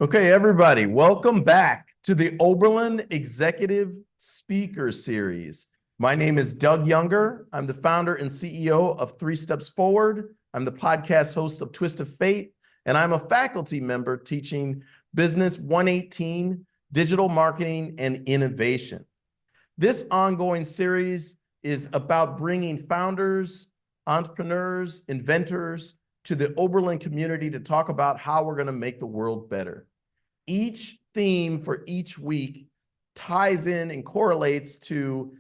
Okay, everybody, welcome back to the Oberlin Executive Speaker Series. My name is Doug Younger. I'm the founder and CEO of 3 Steps Forward. I'm the podcast host of Twist of Fate, and I'm a faculty member teaching Business 118, Digital Marketing and Innovation. This ongoing series is about bringing founders, entrepreneurs, inventors to the Oberlin community to talk about how we're going to make the world better. Each theme for each week ties in and correlates to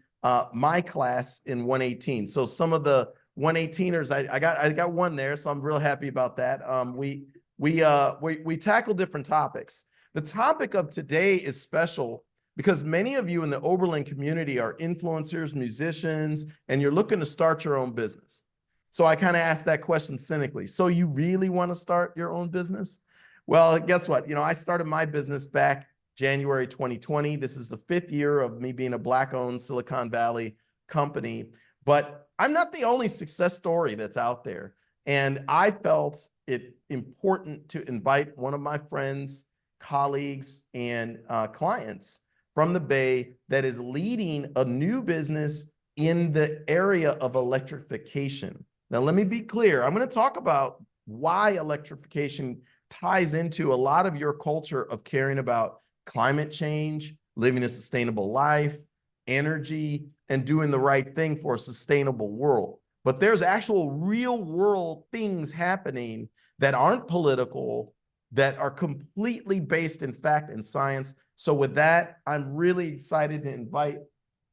my class in 118. So some of the 118ers, I got one there, so I'm real happy about that. We tackle different topics. The topic of today is special because many of you in the Oberlin community are influencers, musicians, and you're looking to start your own business. So I kind of asked that question cynically. So you really want to start your own business? Well, guess what? I started my business back January 2020. This is the 5th year of me being a Black-owned Silicon Valley company. But I'm not the only success story that's out there. And I felt it important to invite one of my friends, colleagues, and clients from the Bay that is leading a new business in the area of electrification. Now, let me be clear. I'm going to talk about why electrification ties into a lot of your culture of caring about climate change, living a sustainable life, energy, and doing the right thing for a sustainable world. But there's actual real world things happening that aren't political, that are completely based in fact and science. So with that, I'm really excited to invite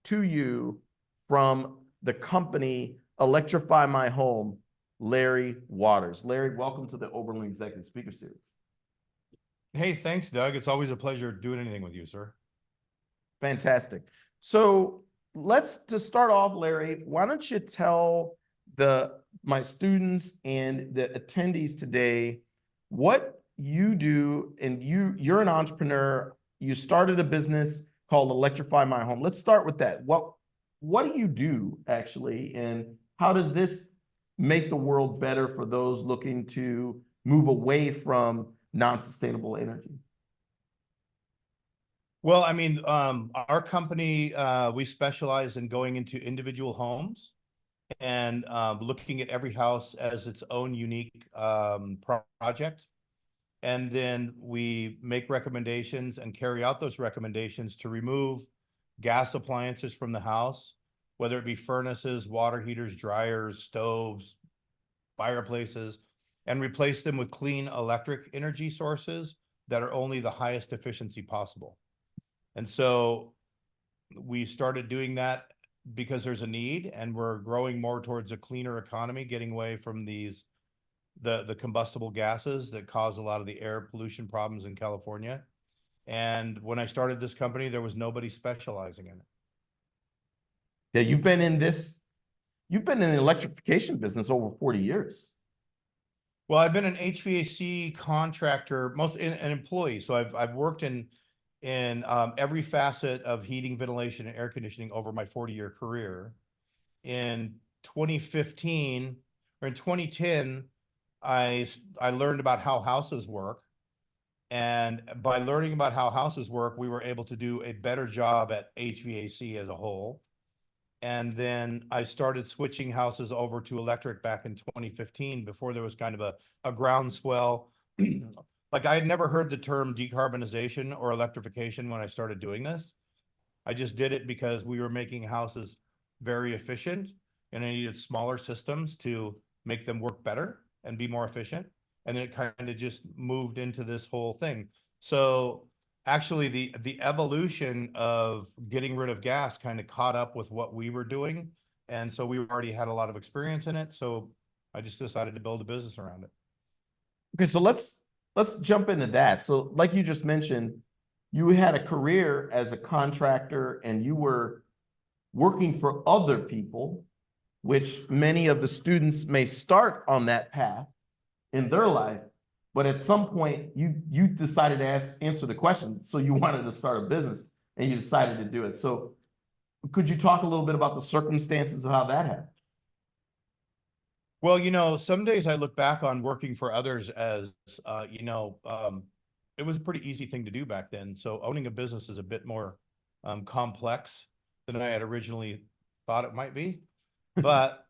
to you from the company Electrify My Home, Larry Waters. Larry, welcome to the Oberlin Executive Speaker Series. Hey, thanks, Doug. It's always a pleasure doing anything with you, sir. Fantastic. So to start off, Larry, why don't you tell my students and the attendees today what you do, and you're an entrepreneur. You started a business called Electrify My Home. Let's start with that. What do you do actually, and how does this make the world better for those looking to move away from non-sustainable energy? Well, our company, we specialize in going into individual homes and looking at every house as its own unique project. And then we make recommendations and carry out those recommendations to remove gas appliances from the house, whether it be furnaces, water heaters, dryers, stoves, fireplaces, and replace them with clean electric energy sources that are only the highest efficiency possible. And so we started doing that because there's a need, and we're growing more towards a cleaner economy, getting away from the combustible gases that cause a lot of the air pollution problems in California. And when I started this company, there was nobody specializing in it. Yeah, you've been in the electrification business over 40 years. Well, I've been an HVAC contractor, an employee. So I've worked in every facet of heating, ventilation, and air conditioning over my 40-year career. In 2015 or in 2010, I learned about how houses work. And by learning about how houses work, we were able to do a better job at HVAC as a whole. And then I started switching houses over to electric back in 2015, before there was kind of a groundswell. Like, I had never heard the term decarbonization or electrification when I started doing this. I just did it because we were making houses very efficient, and I needed smaller systems to make them work better and be more efficient. And then it kind of just moved into this whole thing. So actually the evolution of getting rid of gas kind of caught up with what we were doing. And so we already had a lot of experience in it. So I just decided to build a business around it. Okay, so let's jump into that. So like you just mentioned, you had a career as a contractor and you were working for other people, which many of the students may start on that path in their life. But at some point, you decided to answer the question. So you wanted to start a business and you decided to do it. So could you talk a little bit about the circumstances of how that happened? Well, some days I look back on working for others as, it was a pretty easy thing to do back then. So owning a business is a bit more complex than I had originally thought it might be. But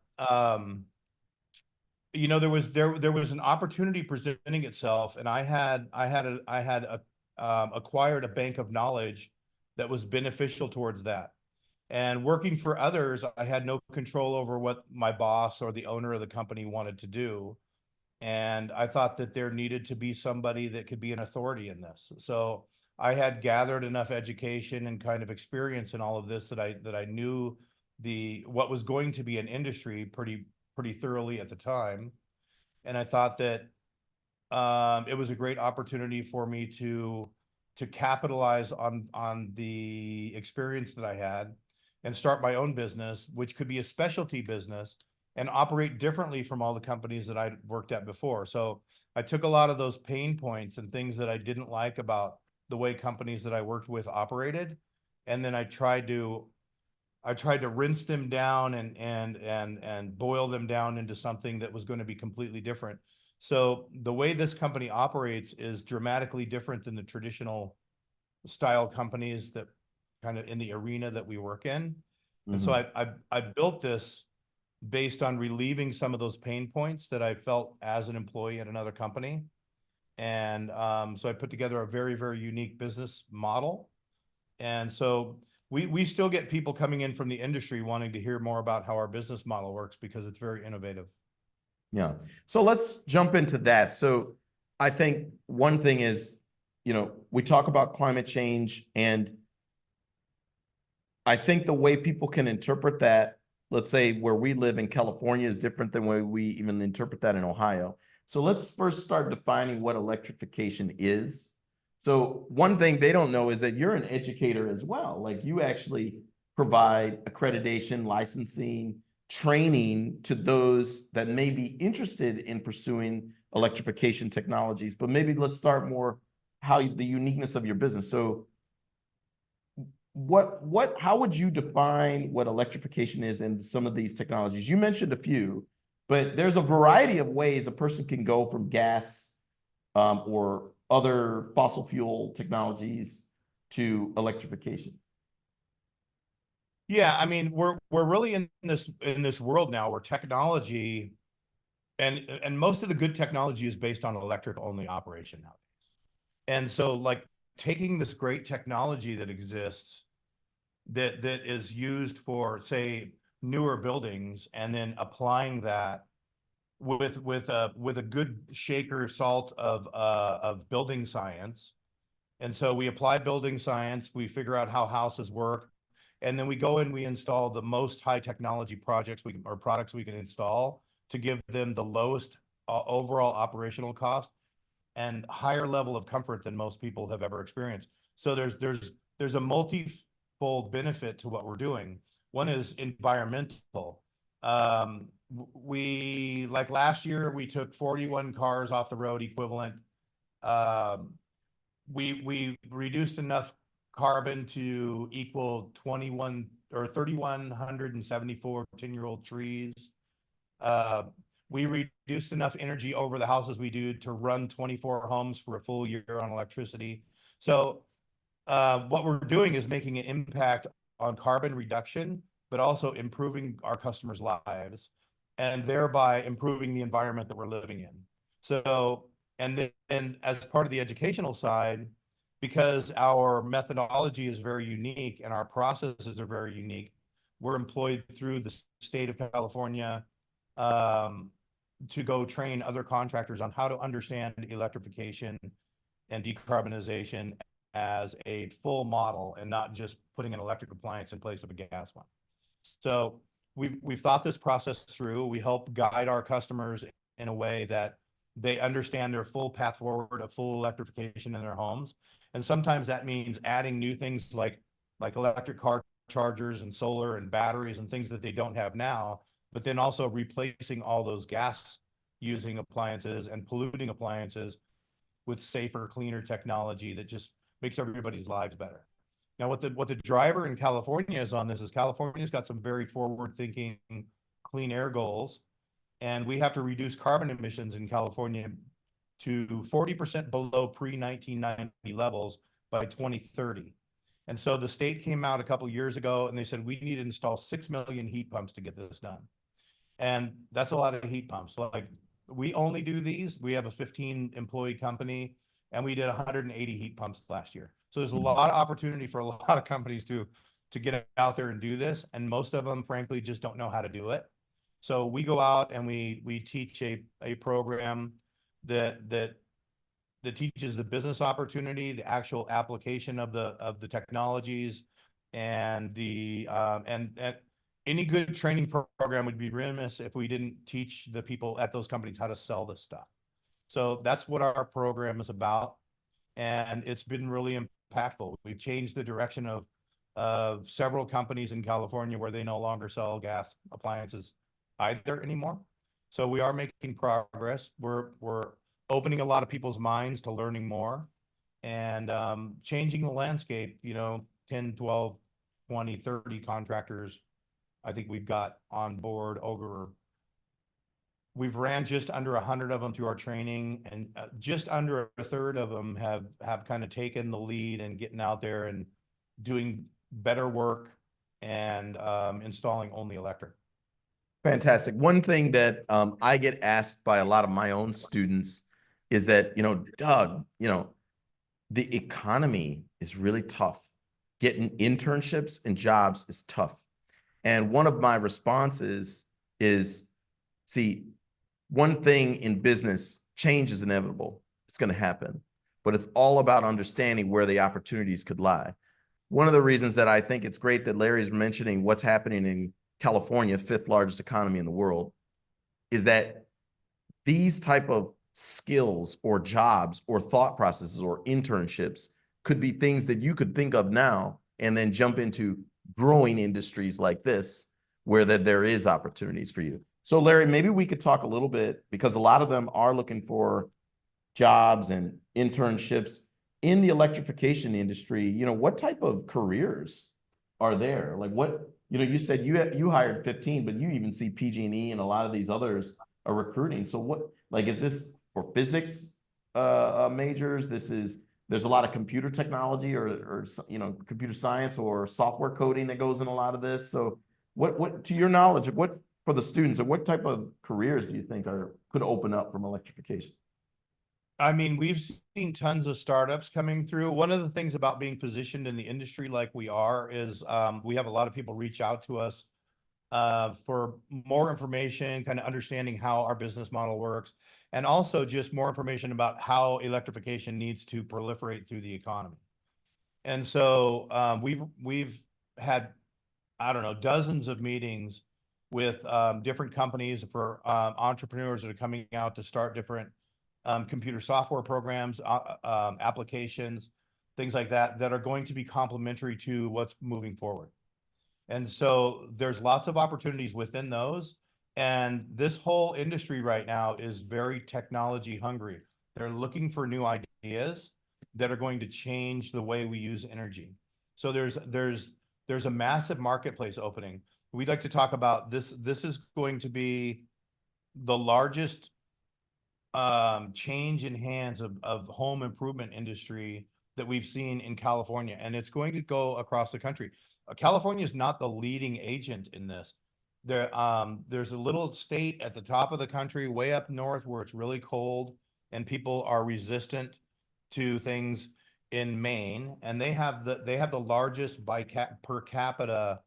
you know, there was an opportunity presenting itself, and I had acquired a bank of knowledge that was beneficial towards that. And working for others, I had no control over what my boss or the owner of the company wanted to do. And I thought that there needed to be somebody that could be an authority in this. So I had gathered enough education and kind of experience in all of this that I knew what was going to be an industry pretty thoroughly at the time. And I thought that it was a great opportunity for me to capitalize on the experience that I had and start my own business, which could be a specialty business and operate differently from all the companies that I'd worked at before. So I took a lot of those pain points and things that I didn't like about the way companies that I worked with operated, and then I tried to rinse them down and boil them down into something that was going to be completely different. So the way this company operates is dramatically different than the traditional style companies that kind of in the arena that we work in. And so I built this based on relieving some of those pain points that I felt as an employee at another company. And so I put together a very, very unique business model. And so we still get people coming in from the industry wanting to hear more about how our business model works because it's very innovative. Yeah. So let's jump into that. So I think one thing is, you know, we talk about climate change, and I think the way people can interpret that, let's say where we live in California, is different than where we even interpret that in Ohio. So let's first start defining what electrification is. So one thing they don't know is that you're an educator as well. Like, you actually provide accreditation, licensing, training to those that may be interested in pursuing electrification technologies. But maybe let's start more how the uniqueness of your business. So how would you define what electrification is in some of these technologies? You mentioned a few, but there's a variety of ways a person can go from gas or other fossil fuel technologies to electrification. Yeah, I mean, we're really in this world now where technology and most of the good technology is based on electric only operation nowadays. And so, like, taking this great technology that exists that is used for, say, newer buildings, and then applying that with a good shaker salt of building science. And so we apply building science, we figure out how houses work, and then we go and we install the most high technology products we can install to give them the lowest overall operational cost and higher level of comfort than most people have ever experienced. So there's a multi-fold benefit to what we're doing. One is environmental. We, like last year, we took 41 cars off the road equivalent. We reduced enough carbon to equal 3,174 10-year-old trees. We reduced enough energy over the houses we do to run 24 homes for a full year on electricity. So what we're doing is making an impact on carbon reduction, but also improving our customers' lives, and thereby improving the environment that we're living in. So, and then as part of the educational side, because our methodology is very unique and our processes are very unique, we're employed through the state of California to go train other contractors on how to understand electrification and decarbonization as a full model and not just putting an electric appliance in place of a gas one. So we've thought this process through. We help guide our customers in a way that they understand their full path forward of full electrification in their homes. And sometimes that means adding new things like electric car chargers and solar and batteries and things that they don't have now, but then also replacing all those gas using appliances and polluting appliances with safer, cleaner technology that just makes everybody's lives better. Now, what the driver in California is on this is California's got some very forward-thinking clean air goals, and we have to reduce carbon emissions in California to 40% below pre-1990 levels by 2030. And so the state came out a couple years ago and they said, we need to install 6 million heat pumps to get this done. And that's a lot of heat pumps. Like, we only do these. We have a 15 employee company and we did 180 heat pumps last year. So there's a lot of opportunity for a lot of companies to get out there and do this. And most of them, frankly, just don't know how to do it. So we go out and we teach a program that teaches the business opportunity, the actual application of the technologies, and any good training program would be remiss if we didn't teach the people at those companies how to sell this stuff. So that's what our program is about, and it's been really impactful. We've changed the direction of several companies in California where they no longer sell gas appliances either anymore. So we are making progress. We're opening a lot of people's minds to learning more and changing the landscape. 10, 12, 20, 30 contractors I think we've got on board. We've ran just under 100 of them through our training, and just under a third of them have kind of taken the lead and getting out there and doing better work and installing only electric. Fantastic. One thing that I get asked by a lot of my own students is that, Doug, the economy is really tough. Getting internships and jobs is tough. And one of my responses is, see, one thing in business, change is inevitable. It's going to happen, but it's all about understanding where the opportunities could lie. One of the reasons that I think it's great that Larry's mentioning what's happening in California, fifth largest economy in the world, is that these type of skills or jobs or thought processes or internships could be things that you could think of now and then jump into growing industries like this where there is opportunities for you. So Larry, maybe we could talk a little bit, because a lot of them are looking for jobs and internships in the electrification industry. What type of careers are there? Like you said you hired 15, but you even see PG&E and a lot of these others are recruiting. So is this for physics majors? There's a lot of computer technology or computer science or software coding that goes in a lot of this. So what to your knowledge, what for the students, or what type of careers do you think could open up from electrification? I mean, we've seen tons of startups coming through. One of the things about being positioned in the industry like we are is we have a lot of people reach out to us for more information, kind of understanding how our business model works, and also just more information about how electrification needs to proliferate through the economy. And so we've had, I don't know, dozens of meetings with different companies for entrepreneurs that are coming out to start different computer software programs, applications, things like that are going to be complementary to what's moving forward. And so there's lots of opportunities within those. And this whole industry right now is very technology hungry. They're looking for new ideas that are going to change the way we use energy. So there's a massive marketplace opening. We'd like to talk about this. This is going to be the largest change in hands of home improvement industry that we've seen in California, and it's going to go across the country. California is not the leading agent in this. There's a little state at the top of the country, way up north, where it's really cold and people are resistant to things in Maine, and they have the largest per capita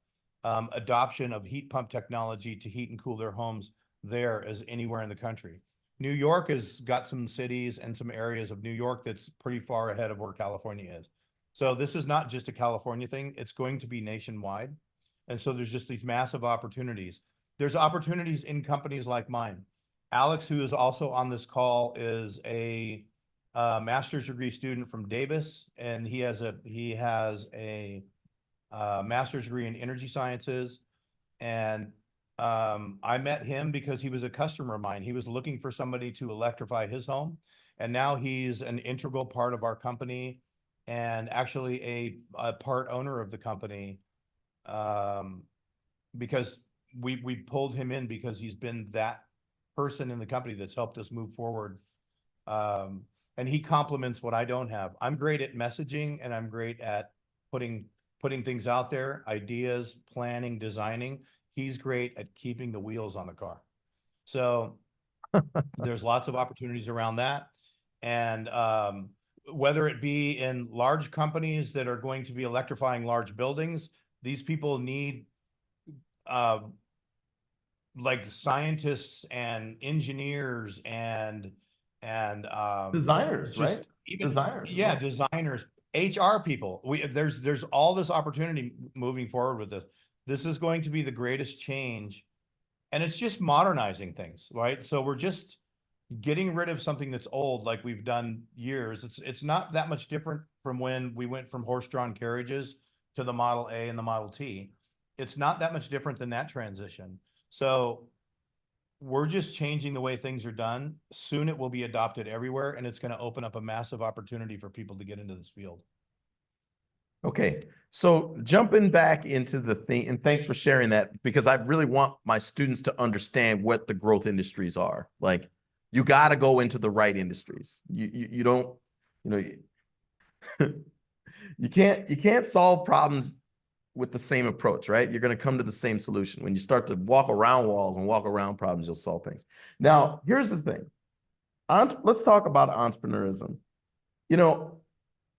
adoption of heat pump technology to heat and cool their homes there as anywhere in the country. New York has got some cities and some areas of New York that's pretty far ahead of where California is. So this is not just a California thing, it's going to be nationwide. And so there's just these massive opportunities. There's opportunities in companies like mine. Alex, who is also on this call, is a master's degree student from Davis, and he has a master's degree in energy sciences. And I met him because he was a customer of mine. He was looking for somebody to electrify his home, and now he's an integral part of our company and actually a part owner of the company, because we pulled him in because he's been that person in the company that's helped us move forward And he complements what I don't have. I'm great at messaging, and I'm great at putting things out there, ideas, planning, designing. He's great at keeping the wheels on the car. So there's lots of opportunities around that. And whether it be in large companies that are going to be electrifying large buildings, these people need uh, like scientists and engineers and Designers, just right? even, Designers as yeah, well. designers, HR people. There's all this opportunity moving forward with this. This is going to be the greatest change, and it's just modernizing things, right? So we're just getting rid of something that's old, like we've done years. It's not that much different from when we went from horse-drawn carriages to the Model A and the Model T. It's not that much different than that transition. So we're just changing the way things are done. Soon it will be adopted everywhere, and it's going to open up a massive opportunity for people to get into this field. Okay, so jumping back into the thing, and thanks for sharing that, because I really want my students to understand what the growth industries are. Like, you got to go into the right industries. You don't, you know, you can't solve problems with the same approach, right? You're going to come to the same solution. When you start to walk around walls and walk around problems, you'll solve things. Now, here's the thing. Let's talk about entrepreneurism. You know,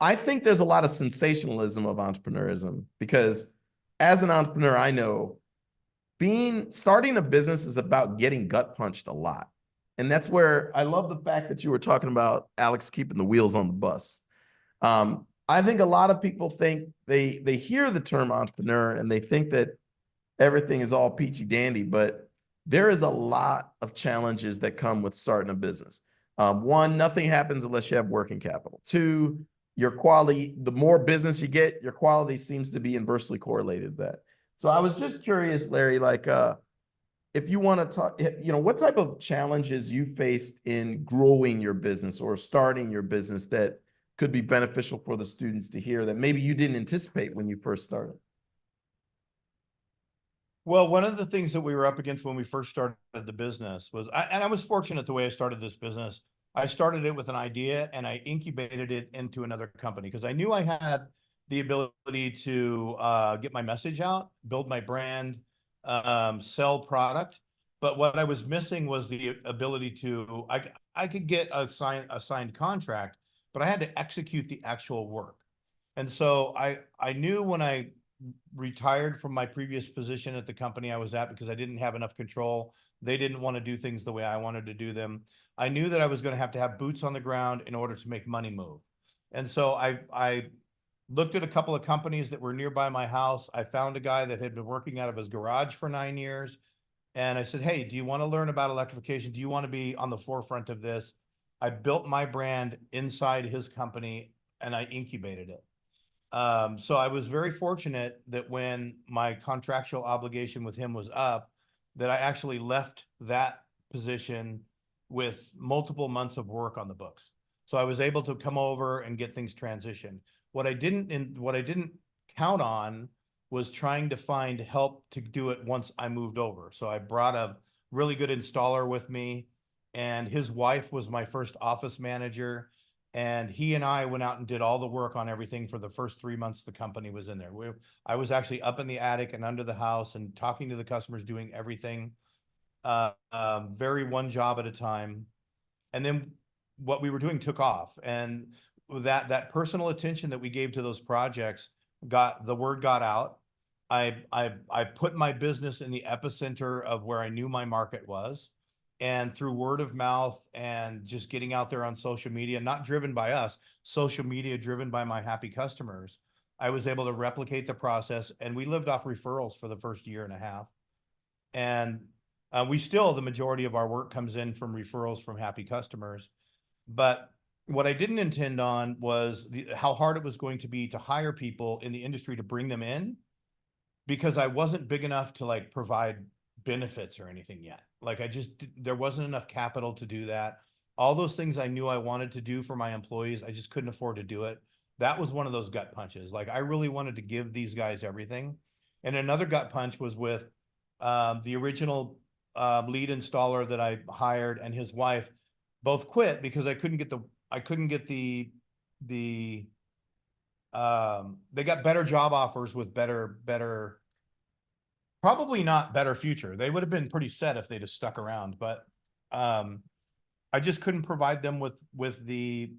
I think there's a lot of sensationalism of entrepreneurism, because as an entrepreneur, I know starting a business is about getting gut punched a lot. And that's where I love the fact that you were talking about Alex keeping the wheels on the bus. I think a lot of people think they hear the term entrepreneur and they think that everything is all peachy dandy, but there is a lot of challenges that come with starting a business. One, nothing happens unless you have working capital. Two, your quality, the more business you get, your quality seems to be inversely correlated to that. So I was just curious, Larry, like, if you want to talk, what type of challenges you faced in growing your business or starting your business that could be beneficial for the students to hear that maybe you didn't anticipate when you first started? Well, one of the things that we were up against when we first started the business was, and I was fortunate the way I started this business. I started it with an idea and I incubated it into another company because I knew I had the ability to get my message out, build my brand, sell product. But what I was missing was the ability to, I could get a signed contract, but I had to execute the actual work. And so I knew when I retired from my previous position at the company I was at, because I didn't have enough control. They didn't want to do things the way I wanted to do them. I knew that I was going to have boots on the ground in order to make money move. And so I looked at a couple of companies that were nearby my house. I found a guy that had been working out of his garage for 9 years. And I said, hey, do you want to learn about electrification? Do you want to be on the forefront of this? I built my brand inside his company and I incubated it. So I was very fortunate that when my contractual obligation with him was up, that I actually left that position with multiple months of work on the books. So I was able to come over and get things transitioned. What I didn't count on was trying to find help to do it once I moved over. So I brought a really good installer with me, and his wife was my first office manager. And he and I went out and did all the work on everything for the first 3 months the company was in there. I was actually up in the attic and under the house and talking to the customers, doing everything, very one job at a time. And then what we were doing took off. And that personal attention that we gave to those projects, the word got out. I put my business in the epicenter of where I knew my market was. And through word of mouth and just getting out there on social media, not driven by us, social media driven by my happy customers, I was able to replicate the process. And we lived off referrals for the first year and a half. And the majority of our work comes in from referrals from happy customers. But what I didn't intend on was how hard it was going to be to hire people in the industry to bring them in, because I wasn't big enough to like provide benefits or anything yet. Like there wasn't enough capital to do that. All those things I knew I wanted to do for my employees, I just couldn't afford to do it. That was one of those gut punches. Like I really wanted to give these guys everything. And another gut punch was with the original lead installer that I hired and his wife. both quit because I couldn't get they got better job offers with better, probably not better future. They would have been pretty set if they'd have stuck around, but I just couldn't provide them with the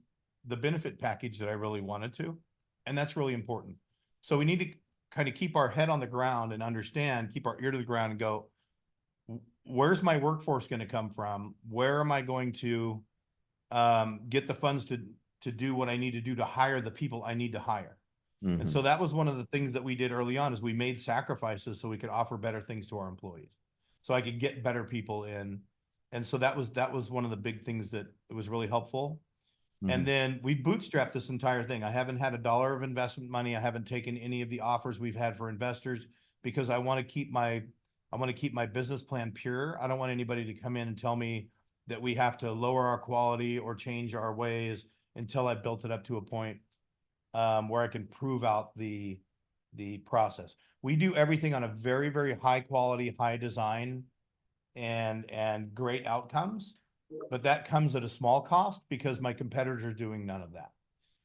benefit package that I really wanted to. And that's really important. So we need to kind of keep our head on the ground and understand, keep our ear to the ground and go, where's my workforce going to come from? Where am I going to get the funds to do what I need to do to hire the people I need to hire? And so that was one of the things that we did early on, is we made sacrifices so we could offer better things to our employees, so I could get better people in. And so that was one of the big things that it was really helpful. And then we bootstrapped this entire thing. I haven't had $1 of investment money. I haven't taken any of the offers we've had for investors, because I want to keep my business plan pure. I don't want anybody to come in and tell me that we have to lower our quality or change our ways until I've built it up to a point where I can prove out the process. We do everything on a very, very high quality, high design, and great outcomes, but that comes at a small cost because my competitors are doing none of that.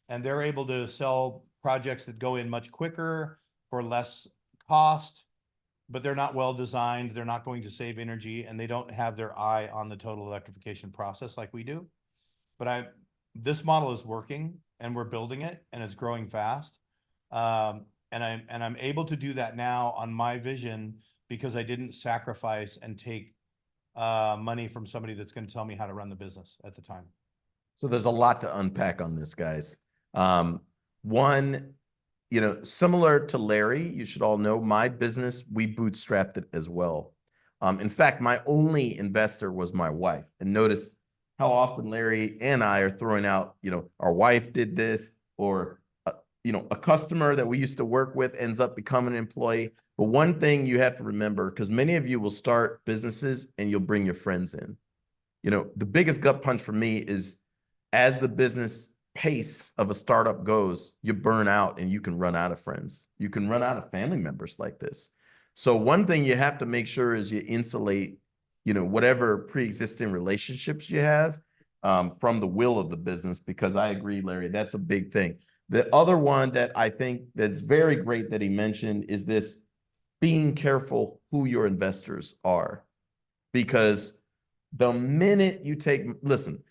And they're able to sell projects that go in much quicker for less cost, but they're not well designed. They're not going to save energy, and they don't have their eye on the total electrification process like we do. But this model is working, and we're building it, and it's growing fast. And I'm able to do that now on my vision because I didn't sacrifice and take money from somebody that's going to tell me how to run the business at the time. So there's a lot to unpack on this, guys. One, similar to Larry, you should all know my business, we bootstrapped it as well. In fact, my only investor was my wife. And notice how often Larry and I are throwing out, our wife did this, or, a customer that we used to work with ends up becoming an employee. But one thing you have to remember, because many of you will start businesses and you'll bring your friends in. The biggest gut punch for me is, as the business pace of a startup goes, you burn out and you can run out of friends. You can run out of family members like this. So one thing you have to make sure is you insulate, whatever pre-existing relationships you have from the will of the business, because I agree, Larry, that's a big thing. The other one that I think that's very great that he mentioned is this: being careful who your investors are. Because the minute you listen,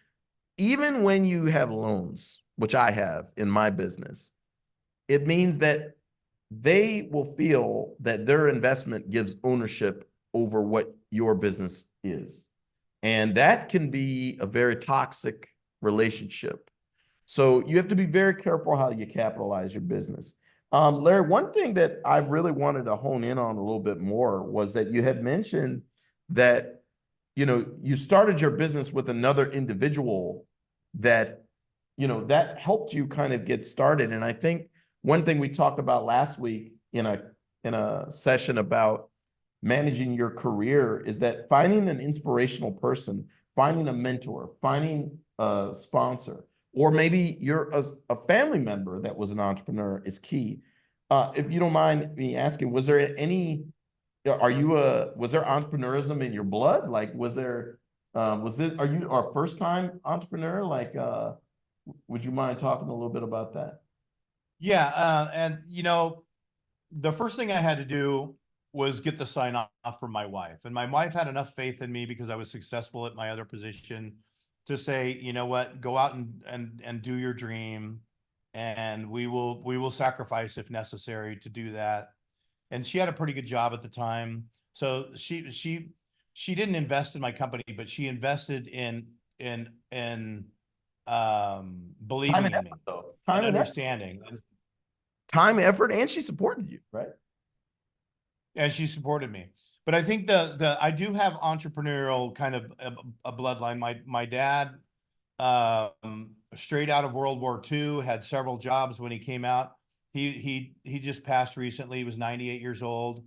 even when you have loans, which I have in my business, it means that they will feel that their investment gives ownership over what your business is. And that can be a very toxic relationship. So you have to be very careful how you capitalize your business. Larry, one thing that I really wanted to hone in on a little bit more was that you had mentioned that, you started your business with another individual that, that helped you kind of get started. And I think one thing we talked about last week in a session about managing your career is that finding an inspirational person, finding a mentor, finding a sponsor, or maybe you're a family member that was an entrepreneur is key. If you don't mind me asking, was there entrepreneurism in your blood? Like, are you our first time entrepreneur? Like, would you mind talking a little bit about that? Yeah. And the first thing I had to do was get the sign off from my wife. And my wife had enough faith in me because I was successful at my other position to say, you know what, go out and do your dream. And we will sacrifice if necessary to do that. And she had a pretty good job at the time. So she didn't invest in my company, but she invested in believing in me and understanding. Time, effort, and she supported you, right? And she supported me. But I think I do have entrepreneurial kind of a bloodline. My dad, straight out of World War II, had several jobs when he came out. He just passed recently. He was 98 years old,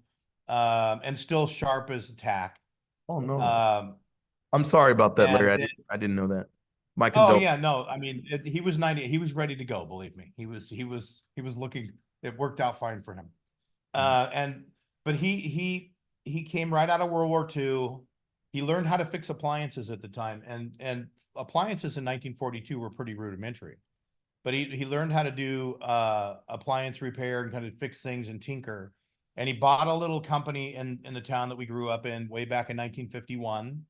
and still sharp as a tack. Oh no! I'm sorry about that, Larry. I didn't know that. My condolences. Oh yeah, no. I mean, he was 90. He was ready to go. Believe me, he was looking. It worked out fine for him. But he came right out of World War II. He learned how to fix appliances at the time, and appliances in 1942 were pretty rudimentary, but he learned how to do appliance repair and kind of fix things and tinker. And he bought a little company in the town that we grew up in way back in 1951.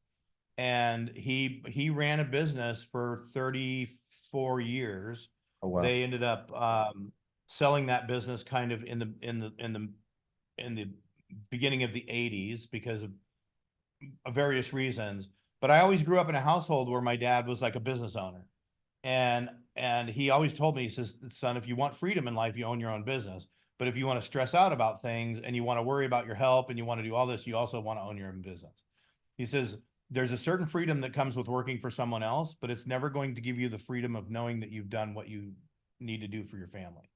And he ran a business for 34 years. Oh, wow. They ended up selling that business kind of in the beginning of the 80s because of various reasons. But I always grew up in a household where my dad was like a business owner. And he always told me, he says, son, if you want freedom in life, you own your own business. But if you want to stress out about things and you want to worry about your help and you want to do all this, you also want to own your own business. He says, there's a certain freedom that comes with working for someone else, but it's never going to give you the freedom of knowing that you've done what you need to do for your family.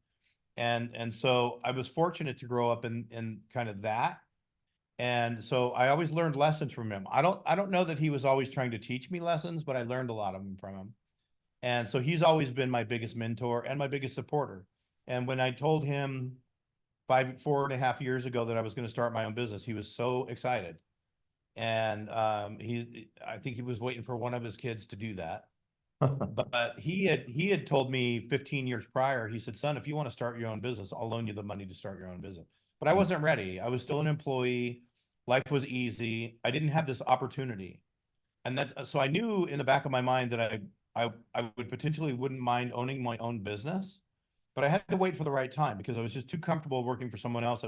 And so I was fortunate to grow up in kind of that. And so I always learned lessons from him. I don't know that he was always trying to teach me lessons, but I learned a lot of them from him. And so he's always been my biggest mentor and my biggest supporter. And when I told him 4.5 years ago that I was going to start my own business, he was so excited. And I think he was waiting for one of his kids to do that. But he had told me 15 years prior, he said, son, if you want to start your own business, I'll loan you the money to start your own business. But I wasn't ready. I was still an employee. Life was easy. I didn't have this opportunity. And that's, so I knew in the back of my mind that I would potentially wouldn't mind owning my own business, but I had to wait for the right time because I was just too comfortable working for someone else.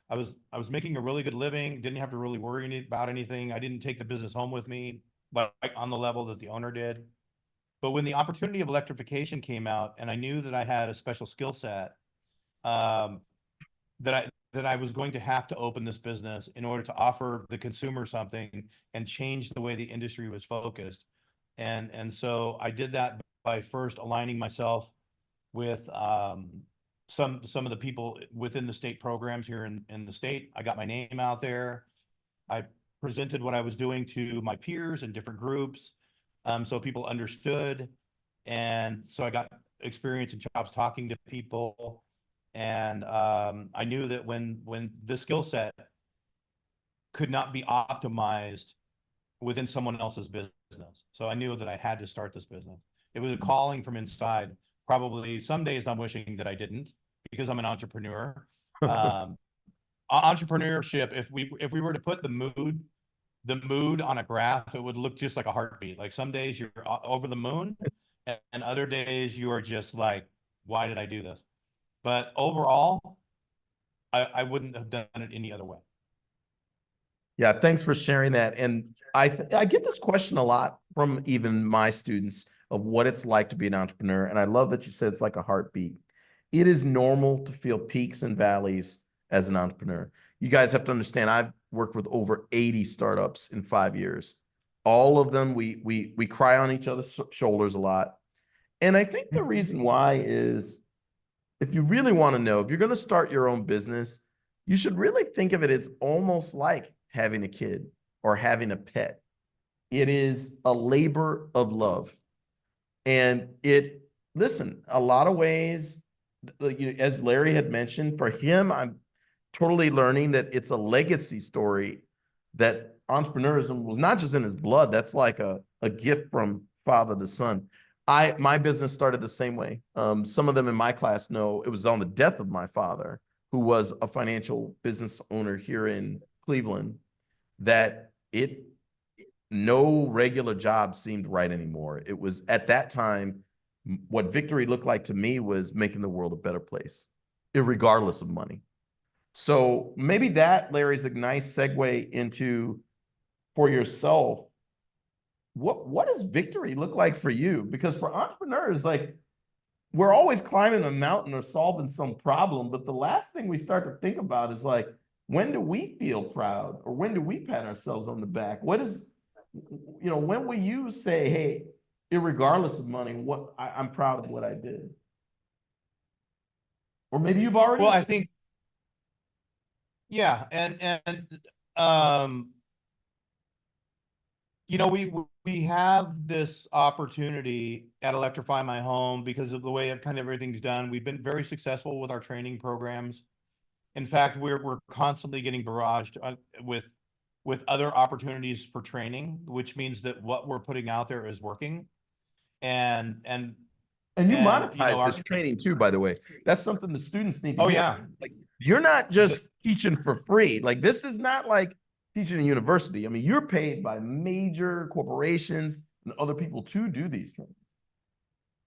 I was making a really good living, didn't have to really worry about anything. I didn't take the business home with me, like on the level that the owner did. But when the opportunity of electrification came out and I knew that I had a special skill set, that I was going to have to open this business in order to offer the consumer something and change the way the industry was focused. And so I did that by first aligning myself with some of the people within the state programs here in the state. I got my name out there. I presented what I was doing to my peers in different groups, so people understood. And so I got experience and chops talking to people. And I knew that when this skill set could not be optimized within someone else's business. So I knew that I had to start this business. It was a calling from inside. Probably some days I'm wishing that I didn't because I'm an entrepreneur. Entrepreneurship, if we were to put the mood on a graph, it would look just like a heartbeat. Like some days you're over the moon and other days you are just like, why did I do this? But overall, I wouldn't have done it any other way. Yeah, thanks for sharing that. And I get this question a lot from even my students of what it's like to be an entrepreneur. And I love that you said it's like a heartbeat. It is normal to feel peaks and valleys as an entrepreneur. You guys have to understand, I've worked with over 80 startups in 5 years. All of them, we cry on each other's shoulders a lot. And I think the reason why is if you really want to know, if you're going to start your own business, you should really think of it as almost like having a kid or having a pet. It is a labor of love. And listen, a lot of ways, as Larry had mentioned, for him, I'm totally learning that it's a legacy story, that entrepreneurism was not just in his blood. That's like a gift from father to son. My business started the same way. Some of them in my class know it was on the death of my father, who was a financial business owner here in Cleveland, that no regular job seemed right anymore. It was at that time, what victory looked like to me was making the world a better place, irregardless of money. So maybe that, Larry, is a nice segue into, for yourself, what does victory look like for you? Because for entrepreneurs, like, we're always climbing a mountain or solving some problem, but the last thing we start to think about is like, when do we feel proud or when do we pat ourselves on the back? When will you say, hey, irregardless of money, I'm proud of what I did? Or maybe you've already. Well, I think, yeah. We have this opportunity at Electrify My Home because of the way kind of everything's done. We've been very successful with our training programs. In fact, we're constantly getting barraged with other opportunities for training, which means that what we're putting out there is working. and And you you know, monetize our, this training too, by the way. That's something the students need to oh get. yeah, Like, you're not the, just teaching for free. Like, this is not like teaching in a university. I mean, you're paid by major corporations and other people to do these trainings.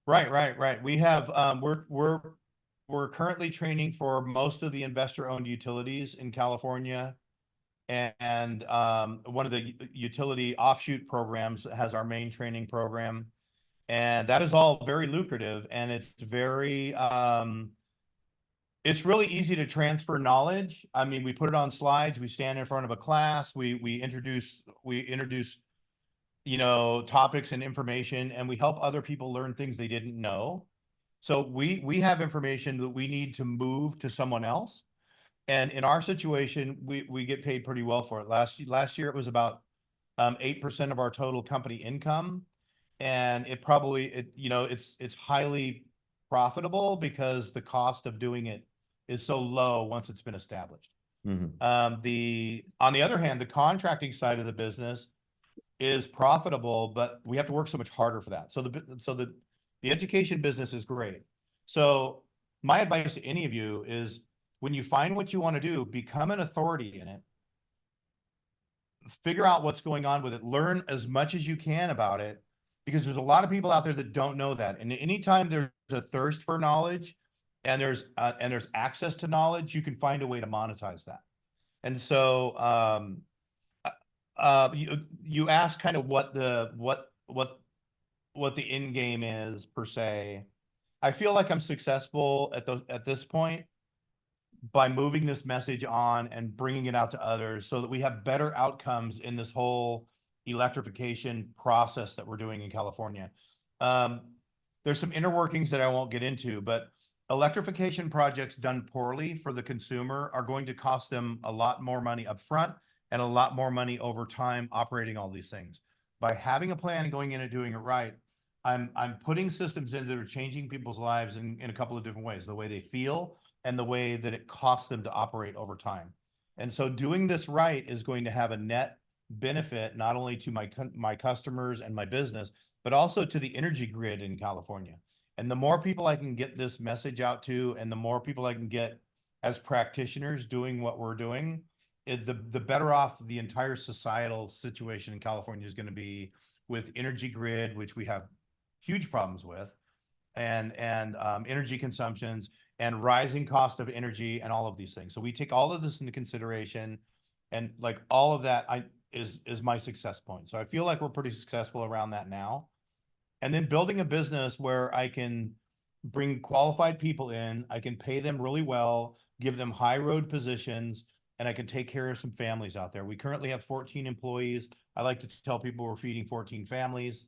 right. We have, we're currently training for most of the investor-owned utilities in California. And one of the utility offshoot programs has our main training program. And that is all very lucrative, and it's really easy to transfer knowledge. I mean, we put it on slides, we stand in front of a class, we introduce, you know, topics and information, and we help other people learn things they didn't know. So we have information that we need to move to someone else. And in our situation, we get paid pretty well for it. Last year it was about 8% of our total company income. And you know, it's highly profitable because the cost of doing it is so low once it's been established. Mhm. On the other hand, the contracting side of the business is profitable, but we have to work so much harder for that. So the education business is great. So my advice to any of you is, when you find what you want to do, become an authority in it. Figure out what's going on with it. Learn as much as you can about it, because there's a lot of people out there that don't know that. And anytime there's a thirst for knowledge, and there's access to knowledge, you can find a way to monetize that. And so you ask kind of what the end game is per se. I feel like I'm successful at this point by moving this message on and bringing it out to others, so that we have better outcomes in this whole electrification process that we're doing in California. There's some inner workings that I won't get into, but electrification projects done poorly for the consumer are going to cost them a lot more money up front and a lot more money over time operating all these things. By having a plan and going in and doing it right, I'm putting systems in that are changing people's lives in a couple of different ways: the way they feel and the way that it costs them to operate over time. And so doing this right is going to have a net benefit, not only to my customers and my business, but also to the energy grid in California. And the more people I can get this message out to, and the more people I can get as practitioners doing what we're doing, the better off the entire societal situation in California is going to be, with energy grid, which we have huge problems with, and energy consumptions and rising cost of energy and all of these things. So we take all of this into consideration, and like all of that is my success point. So I feel like we're pretty successful around that now. And then building a business where I can bring qualified people in, I can pay them really well, give them high road positions, and I can take care of some families out there. We currently have 14 employees. I like to tell people we're feeding 14 families.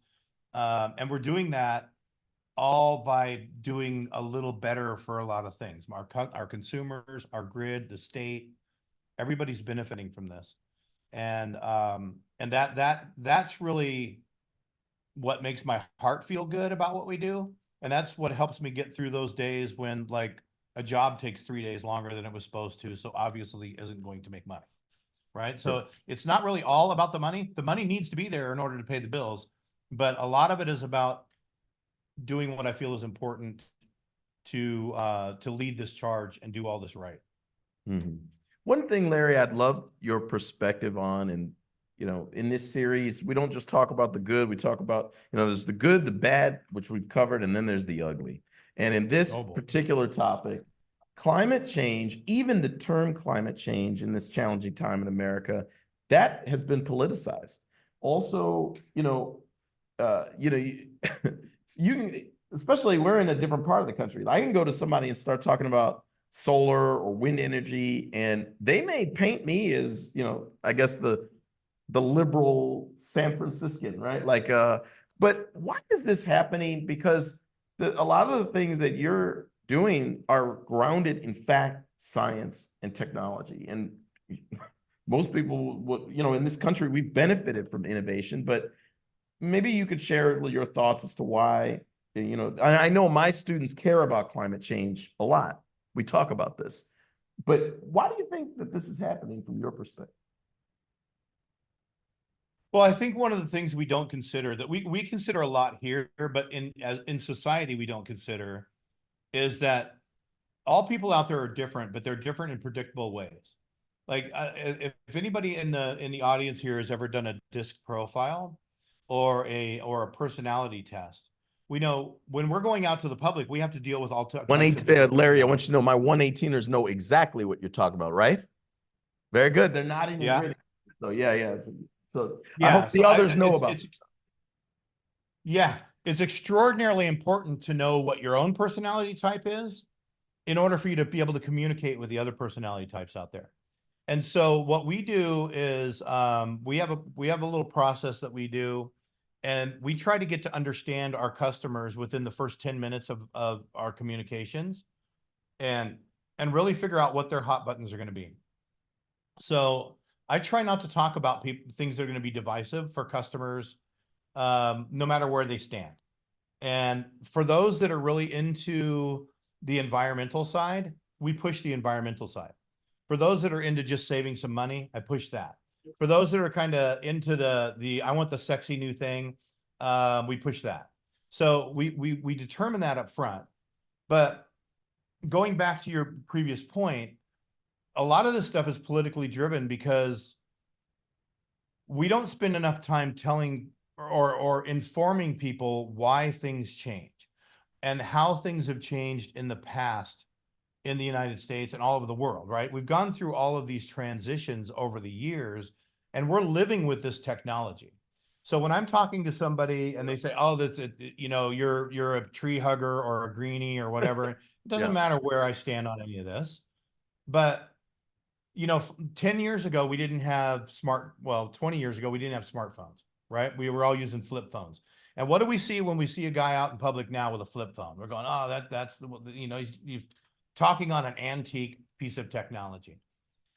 And we're doing that all by doing a little better for a lot of things. Our consumers, our grid, the state, everybody's benefiting from this. And that's really what makes my heart feel good about what we do. And that's what helps me get through those days when, like, a job takes 3 days longer than it was supposed to, so obviously isn't going to make money. Right. So it's not really all about the money. The money needs to be there in order to pay the bills, but a lot of it is about doing what I feel is important to lead this charge and do all this right. Mm-hmm. One thing, Larry, I'd love your perspective on, and in this series, we don't just talk about the good. We talk about, there's the good, the bad, which we've covered, and then there's the ugly. And in this particular topic, climate change, even the term climate change in this challenging time in America, that has been politicized. Also, you can, especially, we're in a different part of the country. I can go to somebody and start talking about solar or wind energy, and they may paint me as, I guess the liberal San Franciscan, right? Like, but why is this happening? Because a lot of the things that you're doing are grounded in fact, science, and technology. And most people would, in this country, we've benefited from innovation, but maybe you could share your thoughts as to why, I know my students care about climate change a lot. We talk about this, but why do you think that this is happening from your perspective? Well, I think one of the things we don't consider that we consider a lot here, but in society we don't consider is that all people out there are different, but they're different in predictable ways. Like if anybody in the audience here has ever done a disc profile or a personality test, we know when we're going out to the public, we have to deal with all types of different Larry, I want personalities. you to know my 118ers know exactly what you're talking about, right? Very good. They're nodding and Yeah. grinning. So yeah. So I Yeah. hope the So others know about this. yeah, it's extraordinarily important to know what your own personality type is in order for you to be able to communicate with the other personality types out there. And so what we do is we have a little process that we do, and we try to get to understand our customers within the first 10 minutes of our communications, and really figure out what their hot buttons are going to be. So I try not to talk about things that are going to be divisive for customers, no matter where they stand. And for those that are really into the environmental side, we push the environmental side. For those that are into just saving some money, I push that. For those that are kind of into the I want the sexy new thing, we push that. So we determine that up front. But going back to your previous point, a lot of this stuff is politically driven because we don't spend enough time telling or informing people why things change and how things have changed in the past in the United States and all over the world, right? We've gone through all of these transitions over the years, and we're living with this technology. So when I'm talking to somebody and they say, "Oh, that's it, you're a tree hugger or a greenie or whatever," it doesn't Yeah. matter where I stand on any of this. But 10 years ago, we didn't have 20 years ago, we didn't have smartphones, right? We were all using flip phones. And what do we see when we see a guy out in public now with a flip phone? We're going, oh, he's talking on an antique piece of technology.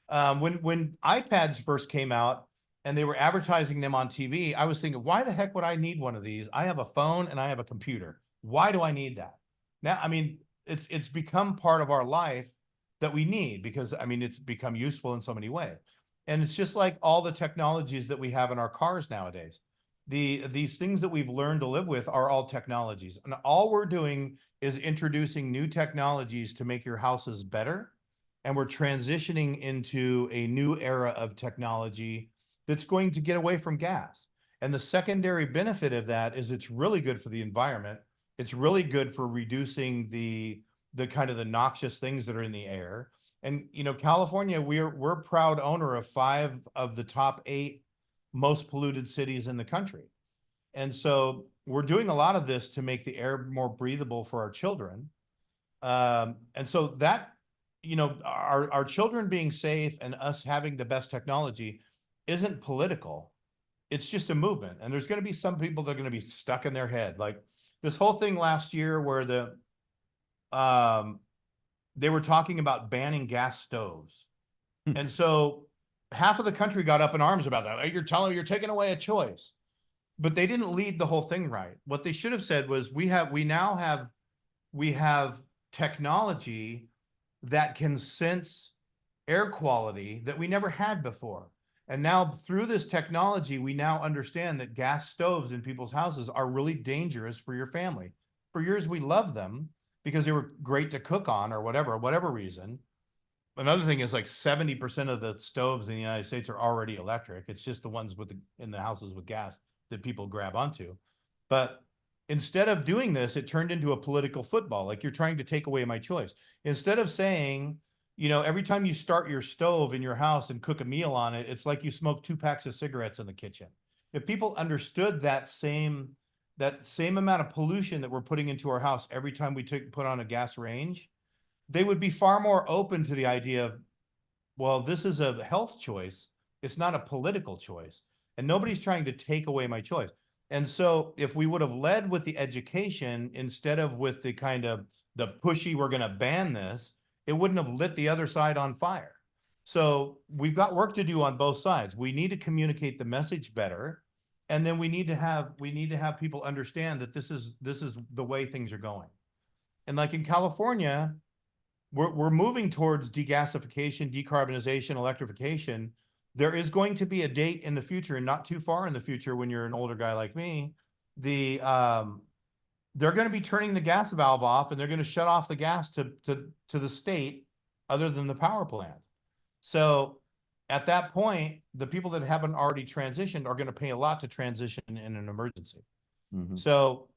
When iPads first came out and they were advertising them on TV, I was thinking, why the heck would I need one of these? I have a phone and I have a computer. Why do I need that? Now, I mean, it's become part of our life that we need because I mean, it's become useful in so many ways. And it's just like all the technologies that we have in our cars nowadays. These things that we've learned to live with are all technologies. And all we're doing is introducing new technologies to make your houses better. And we're transitioning into a new era of technology that's going to get away from gas. And the secondary benefit of that is it's really good for the environment. It's really good for reducing the kind of the noxious things that are in the air. And California, we're a proud owner of 5 of the top 8 most polluted cities in the country. And so we're doing a lot of this to make the air more breathable for our children. And so that, our children being safe and us having the best technology isn't political. It's just a movement. And there's going to be some people that are going to be stuck in their head. Like this whole thing last year where they were talking about banning gas stoves. And so half of the country got up in arms about that. You're taking away a choice. But they didn't lead the whole thing right. What they should have said was we now have technology that can sense air quality that we never had before. And now through this technology, we now understand that gas stoves in people's houses are really dangerous for your family. For years, we loved them because they were great to cook on or whatever reason. Another thing is like 70% of the stoves in the United States are already electric. It's just the ones in the houses with gas that people grab onto. But instead of doing this, it turned into a political football. Like you're trying to take away my choice. Instead of saying, every time you start your stove in your house and cook a meal on it, it's like you smoke 2 packs of cigarettes in the kitchen. If people understood that same amount of pollution that we're putting into our house every time we put on a gas range, they would be far more open to the idea of, well, this is a health choice. It's not a political choice. And nobody's trying to take away my choice. And so if we would have led with the education instead of with the kind of the pushy, we're going to ban this, it wouldn't have lit the other side on fire. So we've got work to do on both sides. We need to communicate the message better. And then we need to have people understand that this is the way things are going. And like in California, we're moving towards degasification, decarbonization, electrification. there is going to be a date in the future, and not too far in the future, when you're an older guy like me, they're going to be turning the gas valve off, and they're going to shut off the gas to the state other than the power plant. So at that point, the people that haven't already transitioned are going to pay a lot to transition in an emergency. Mhm. So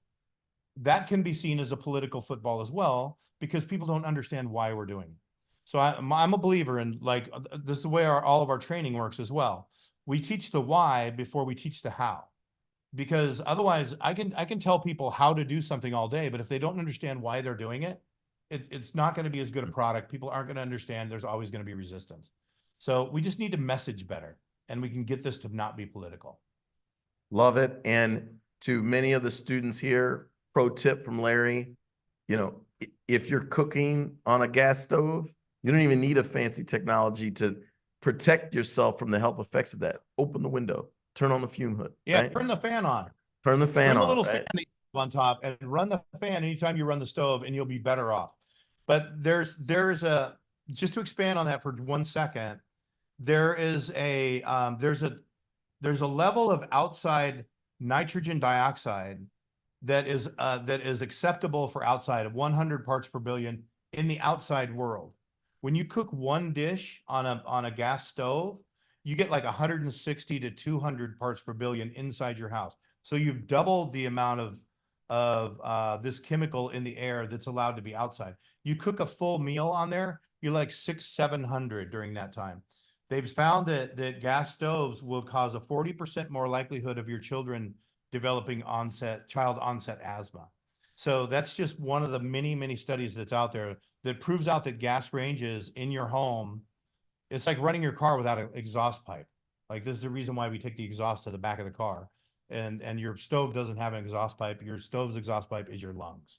that can be seen as a political football as well, because people don't understand why we're doing it. So I'm a believer in, like, this is the way all of our training works as well. We teach the why before we teach the how, because otherwise I can tell people how to do something all day, but if they don't understand why they're doing it, it's not going to be as good a product. People aren't going to understand. There's always going to be resistance. So we just need to message better, and we can get this to not be political. Love it. And to many of the students here, pro tip from Larry, if you're cooking on a gas stove, you don't even need a fancy technology to protect yourself from the health effects of that. Open the window, turn on the fume hood. Yeah, right? turn the fan on. Turn the fan Turn the on. little Right? fan that you have on top, and run the fan anytime you run the stove, and you'll be better off. But there's a, just to expand on that for 1 second, there's a level of outside nitrogen dioxide that is acceptable for outside of 100 parts per billion in the outside world. When you cook one dish on a gas stove, you get like 160 to 200 parts per billion inside your house. So you've doubled the amount of this chemical in the air that's allowed to be outside. You cook a full meal on there, you're like 600-700 during that time. They've found that gas stoves will cause a 40% more likelihood of your children developing child onset asthma. So that's just one of the many, many studies that's out there that proves out that gas ranges in your home, it's like running your car without an exhaust pipe. Like, this is the reason why we take the exhaust to the back of the car. And your stove doesn't have an exhaust pipe. Your stove's exhaust pipe is your lungs.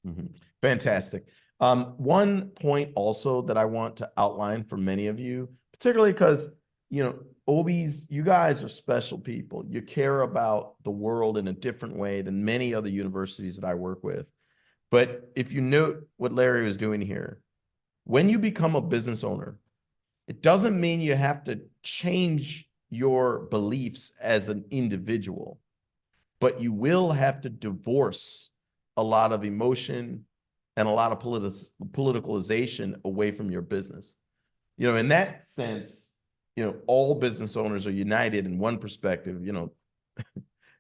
Mhm. Fantastic. One point also that I want to outline for many of you, particularly because, OBs, you guys are special people. You care about the world in a different way than many other universities that I work with. But if you note what Larry was doing here, when you become a business owner, it doesn't mean you have to change your beliefs as an individual, but you will have to divorce a lot of emotion and a lot of politicalization away from your business. In that sense, all business owners are united in one perspective.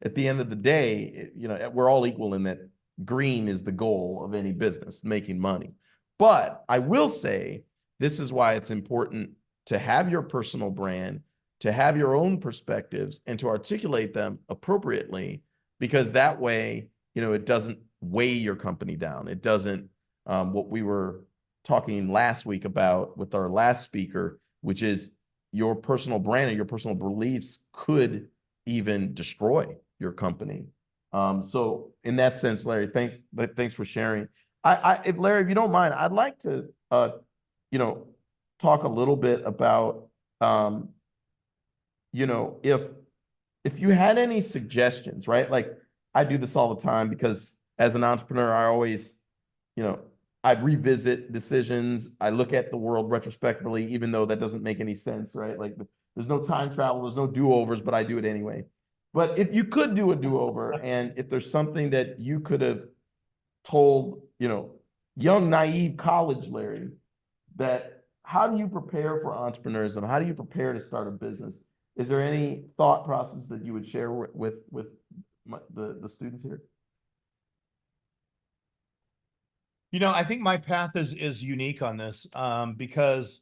At the end of the day, we're all equal in that green is the goal of any business, making money. But I will say, this is why it's important to have your personal brand, to have your own perspectives, and to articulate them appropriately, because that way, it doesn't weigh your company down. It doesn't, what we were talking last week about with our last speaker, which is your personal brand and your personal beliefs could even destroy your company. So in that sense, Larry, thanks for sharing. If Larry, if you don't mind, I'd like to, talk a little bit about, if you had any suggestions, right? Like, I do this all the time because as an entrepreneur, I always, I revisit decisions. I look at the world retrospectively, even though that doesn't make any sense, right? Like, there's no time travel, there's no do-overs, but I do it anyway. But if you could do a do-over, and if there's something that you could have told, young, naive college Larry, that how do you prepare for entrepreneurship? How do you prepare to start a business? Is there any thought process that you would share with the students here? I think my path is unique on this, because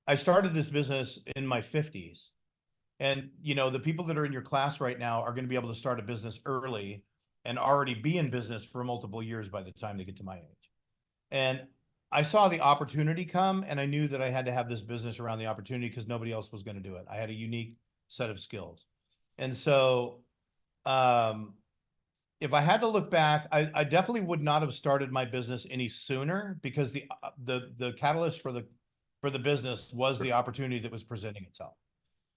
I started this business in my 50s. And, the people that are in your class right now are going to be able to start a business early and already be in business for multiple years by the time they get to my age. And I saw the opportunity come, and I knew that I had to have this business around the opportunity because nobody else was going to do it. I had a unique set of skills. And so, if I had to look back, I definitely would not have started my business any sooner, because the catalyst for the business was the opportunity that was presenting itself.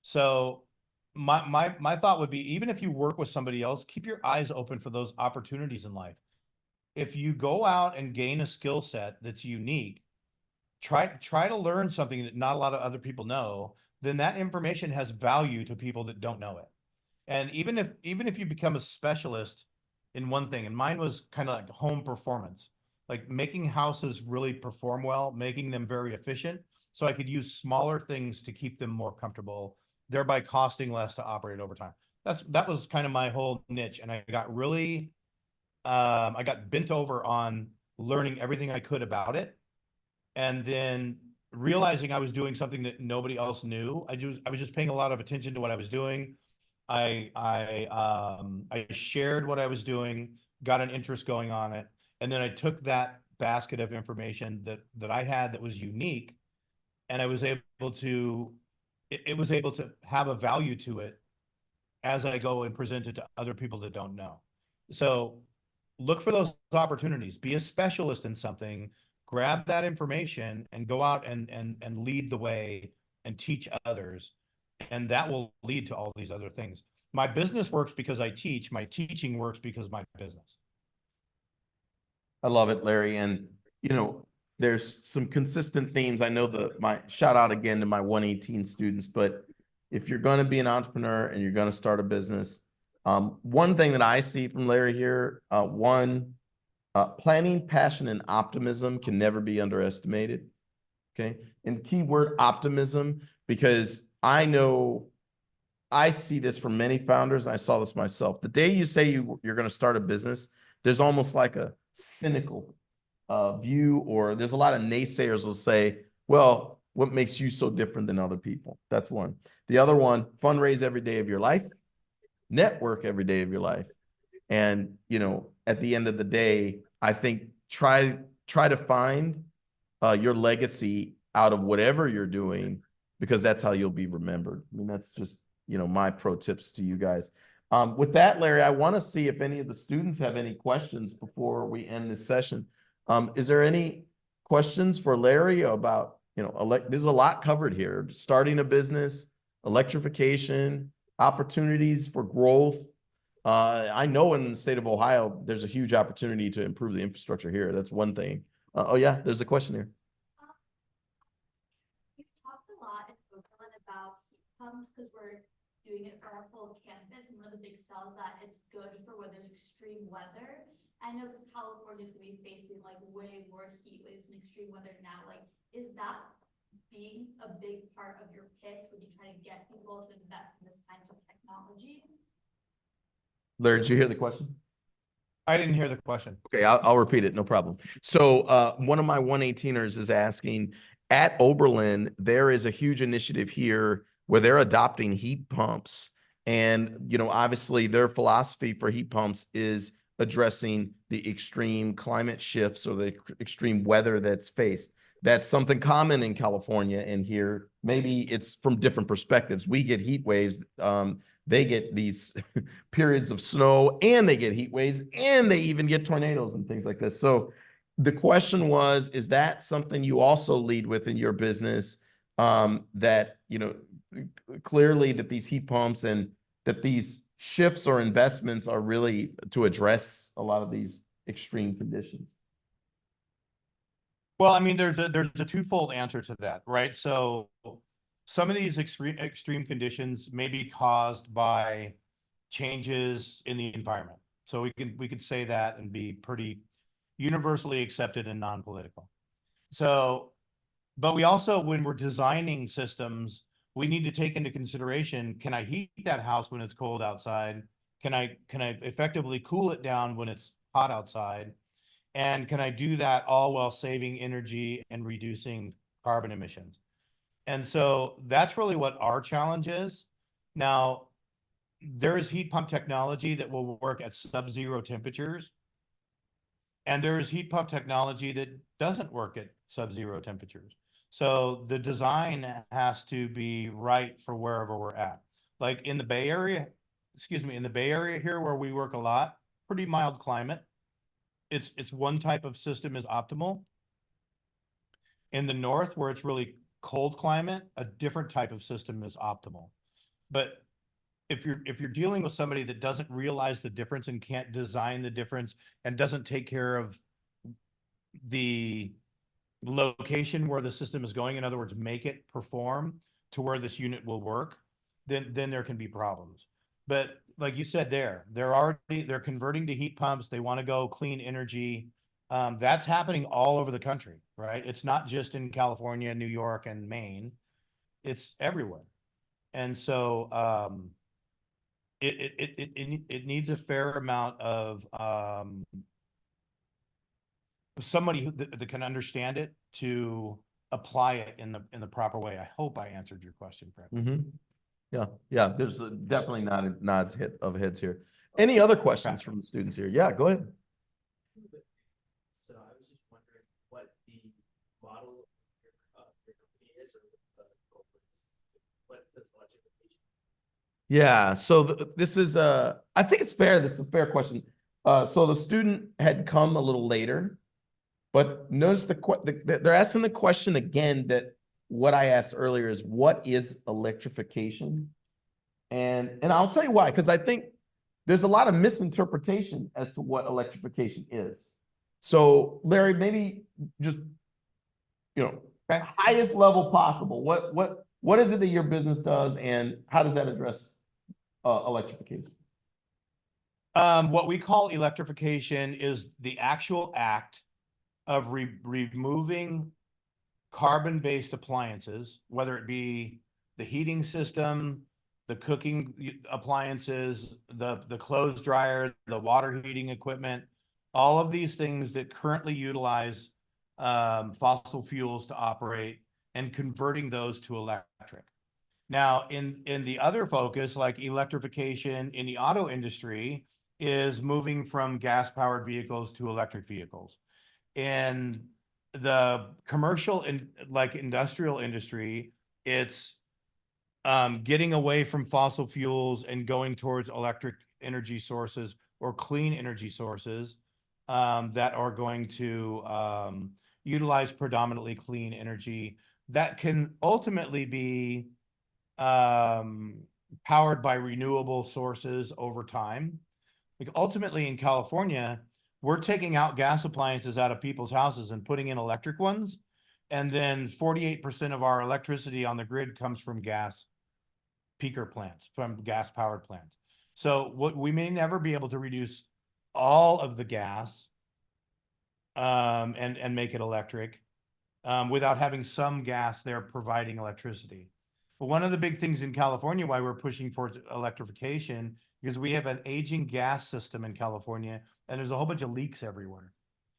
So my thought would be, even if you work with somebody else, keep your eyes open for those opportunities in life. If you go out and gain a skill set that's unique, try to learn something that not a lot of other people know, then that information has value to people that don't know it. And even if you become a specialist in one thing, and mine was kind of like home performance, like making houses really perform well, making them very efficient, so I could use smaller things to keep them more comfortable, thereby costing less to operate over time. That was kind of my whole niche, and I got really I got bent over on learning everything I could about it, and then realizing I was doing something that nobody else knew. I was just paying a lot of attention to what I was doing. I shared what I was doing, got an interest going on it, and then I took that basket of information that I had that was unique, and I was able to it was able to have a value to it as I go and present it to other people that don't know. So look for those opportunities, be a specialist in something, grab that information and go out and lead the way and teach others. And that will lead to all these other things. My business works because I teach, my teaching works because of my business. I love it, Larry. And, you know, there's some consistent themes. I know my shout out again to my 118 students, but if you're going to be an entrepreneur and you're going to start a business, one thing that I see from Larry here, planning, passion, and optimism can never be underestimated. Okay. And keyword optimism, because I know I see this from many founders, and I saw this myself. The day you say you're going to start a business, there's almost like a cynical view, or there's a lot of naysayers will say, well, what makes you so different than other people? That's one. The other one, fundraise every day of your life, network every day of your life. And, you know, at the end of the day, I think try to find your legacy out of whatever you're doing, because that's how you'll be remembered. I mean, that's just, you know, my pro tips to you guys. With that, Larry, I want to see if any of the students have any questions before we end this session. Is there any questions for Larry about, you know, there's a lot covered here: starting a business, electrification, opportunities for growth. I know in the state of Ohio, there's a huge opportunity to improve the infrastructure here. That's one thing. Oh yeah, there's a question here. We've talked a lot in Oberlin about heat pumps because we're doing it for our whole campus, and one of the big sells that it's good for when there's extreme weather. I know because California is going to be facing like way more heat waves and extreme weather now. Like, is that being a big part of your pitch when you try to get people to invest in this kind of technology? Larry, did you hear the question? I didn't hear the question. Okay, I'll repeat it, no problem. So one of my 118ers is asking, at Oberlin, there is a huge initiative here where they're adopting heat pumps. And, you know, obviously their philosophy for heat pumps is addressing the extreme climate shifts or the extreme weather that's faced. That's something common in California and here. Maybe it's from different perspectives. We get heat waves. They get these periods of snow, and they get heat waves, and they even get tornadoes and things like this. So the question was, is that something you also lead with in your business? That, you know, clearly that these heat pumps and that these shifts or investments are really to address a lot of these extreme conditions. Well, I mean, there's a twofold answer to that, right? So some of these extreme conditions may be caused by changes in the environment. So we could say that and be pretty universally accepted and non-political. So, but we also, when we're designing systems, we need to take into consideration, can I heat that house when it's cold outside? Can I effectively cool it down when it's hot outside? And can I do that all while saving energy and reducing carbon emissions? And so that's really what our challenge is. Now, there is heat pump technology that will work at sub-zero temperatures. And there is heat pump technology that doesn't work at sub-zero temperatures. So the design has to be right for wherever we're at. Like in the Bay Area, in the Bay Area here where we work a lot, pretty mild climate. It's one type of system is optimal. In the north, where it's really cold climate, a different type of system is optimal. But if you're dealing with somebody that doesn't realize the difference and can't design the difference and doesn't take care of the location where the system is going, in other words, make it perform, to where this unit will work, then there can be problems. But like you said, they're converting to heat pumps. They want to go clean energy. That's happening all over the country, right? It's not just in California, New York, and Maine. It's everywhere. And so it needs a fair amount of somebody that can understand it to apply it in the proper way. I hope I answered your question correctly. Mm-hmm. Yeah, yeah, there's definitely nods of heads here. Any other questions from the students here? Yeah, go ahead. So I was just wondering what the model of your company is, or what does electrification? Yeah, so this is I think it's fair. This is a fair question. So the student had come a little later, but notice they're asking the question again that what I asked earlier is, what is electrification? And I'll tell you why, because I think there's a lot of misinterpretation as to what electrification is. So Larry, maybe just, highest level possible. What is it that your business does, and how does that address electrification? What we call electrification is the actual act of removing carbon-based appliances, whether it be the heating system, the cooking appliances, the clothes dryer, the water heating equipment, all of these things that currently utilize fossil fuels to operate, and converting those to electric. Now, in the other focus, like electrification in the auto industry, is moving from gas-powered vehicles to electric vehicles. In the commercial and like industrial industry, it's getting away from fossil fuels and going towards electric energy sources or clean energy sources that are going to utilize predominantly clean energy that can ultimately be powered by renewable sources over time. Like ultimately in California, we're taking out gas appliances out of people's houses and putting in electric ones. And then 48% of our electricity on the grid comes from gas peaker plants, from gas powered plants. So what we may never be able to reduce all of the gas and make it electric without having some gas there providing electricity. But one of the big things in California, why we're pushing for electrification, because we have an aging gas system in California, and there's a whole bunch of leaks everywhere.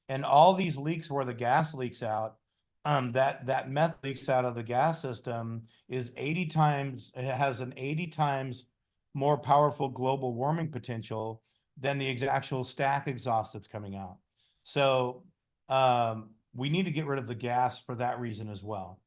And all these leaks where the gas leaks out, that methane leaks out of the gas system is 80 times, it has an 80 times more powerful global warming potential than the actual stack exhaust that's coming out. So we need to get rid of the gas for that reason as well.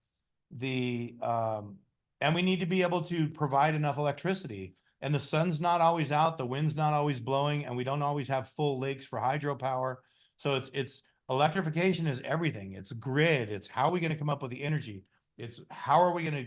And we need to be able to provide enough electricity. And the sun's not always out, the wind's not always blowing, and we don't always have full lakes for hydropower. So it's electrification is everything. It's grid. It's how are we going to come up with the energy? It's how are we going to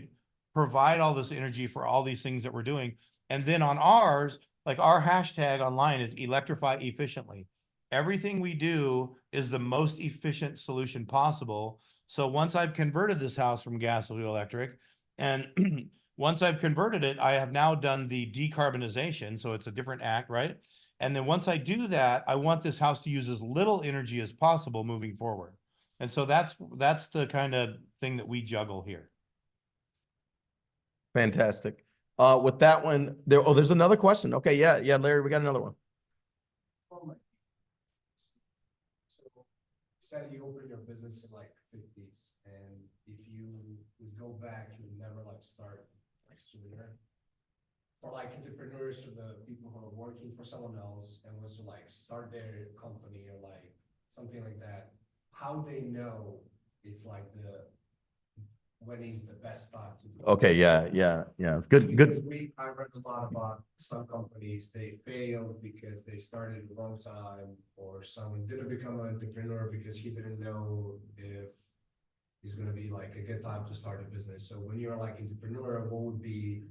provide all this energy for all these things that we're doing? And then on ours, like our hashtag online is electrify efficiently. Everything we do is the most efficient solution possible. So once I've converted this house from gas to electric, and once I've converted it, I have now done the decarbonization. So it's a different act, right? And then once I do that, I want this house to use as little energy as possible moving forward. And so that's the kind of thing that we juggle here. Fantastic. With that one, there's another question. Okay, yeah, Larry, we got another one. So you said you opened your business in like 50s, and if you would go back, you would never like start like sooner. For like entrepreneurs or the people who are working for someone else and wants to like start their company or like something like that, how they know it's like when is the best time to do it? Okay, yeah. It's good. Because I read a lot about some companies, they failed because they started a long time, or someone didn't become an entrepreneur because he didn't know if it's going to be like a good time to start a business. So when you're like entrepreneur,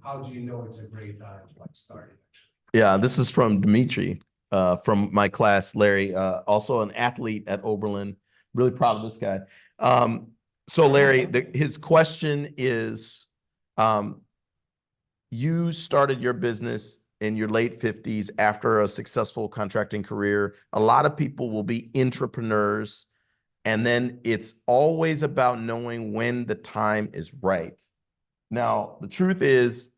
how do you know it's a great time to like start it actually? Yeah, this is from Dimitri, from my class, Larry, also an athlete at Oberlin. Really proud of this guy. So Larry, his question is, You started your business in your late 50s after a successful contracting career. A lot of people will be entrepreneurs, and then it's always about knowing when the time is right. Now, the truth is,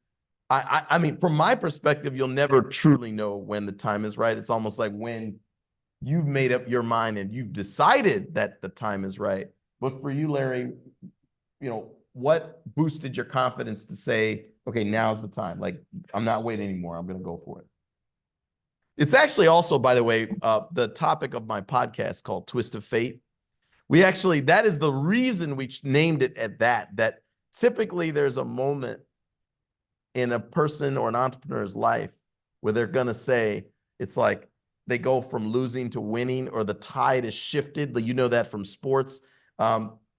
I mean, from my perspective, you'll never truly know when the time is right. It's almost like when you've made up your mind and you've decided that the time is right. But for you, Larry, what boosted your confidence to say, okay, now's the time? Like, I'm not waiting anymore. I'm going to go for it. It's actually also, by the way, the topic of my podcast called Twist of Fate. That is the reason we named it at that typically there's a moment in a person or an entrepreneur's life where they're going to say, it's like they go from losing to winning, or the tide is shifted. You know that from sports.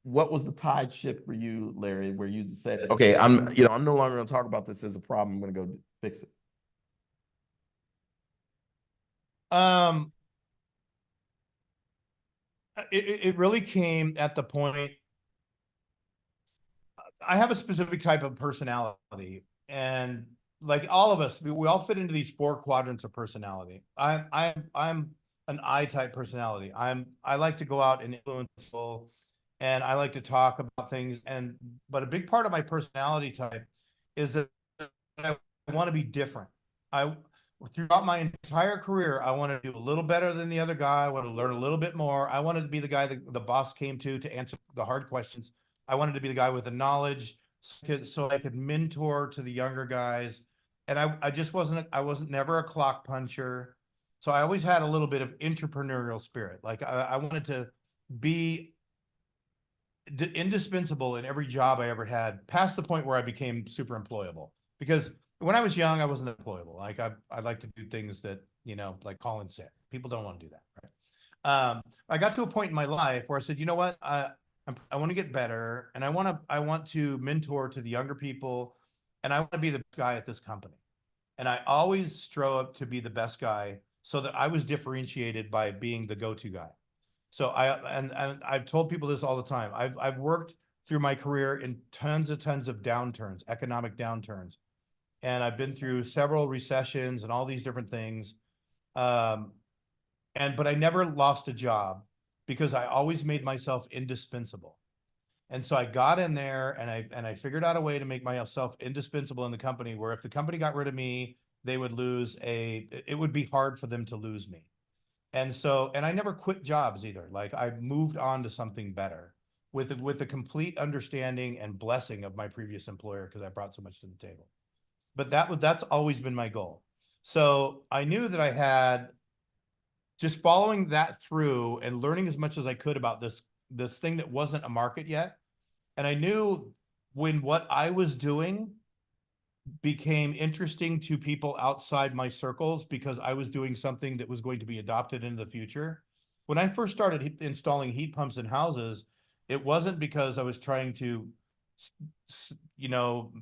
What was the tide shift for you, Larry, where you said, okay, I'm no longer going to talk about this as a problem. I'm going to go fix it. It really came at the point. I have a specific type of personality, and like all of us, we all fit into these 4 quadrants of personality. I'm an I type personality. I like to go out and influence people, and I like to talk about things. But a big part of my personality type is that I want to be different. Throughout my entire career, I want to do a little better than the other guy. I want to learn a little bit more. I wanted to be the guy that the boss came to answer the hard questions. I wanted to be the guy with the knowledge so I could mentor to the younger guys. And I wasn't never a clock puncher. So I always had a little bit of entrepreneurial spirit. Like I wanted to be indispensable in every job I ever had, past the point where I became super employable. Because when I was young, I wasn't employable. Like I like to do things that, like call in sick. People don't want to do that, right? I got to a point in my life where I said, you know what? I want to get better, and I want to mentor to the younger people, and I want to be the guy at this company. And I always strove to be the best guy, so that I was differentiated by being the go-to guy. So I've told people this all the time. I've worked through my career in tons of downturns, economic downturns. And I've been through several recessions and all these different things. But I never lost a job because I always made myself indispensable. And so I got in there and I figured out a way to make myself indispensable in the company, where if the company got rid of me, they would it would be hard for them to lose me. And I never quit jobs either. Like I moved on to something better with the complete understanding and blessing of my previous employer, because I brought so much to the table. But that's always been my goal. So I knew that I had, just following that through and learning as much as I could about this thing that wasn't a market yet. And I knew when what I was doing became interesting to people outside my circles, because I was doing something that was going to be adopted into the future. When I first started installing heat pumps in houses, it wasn't because I was trying to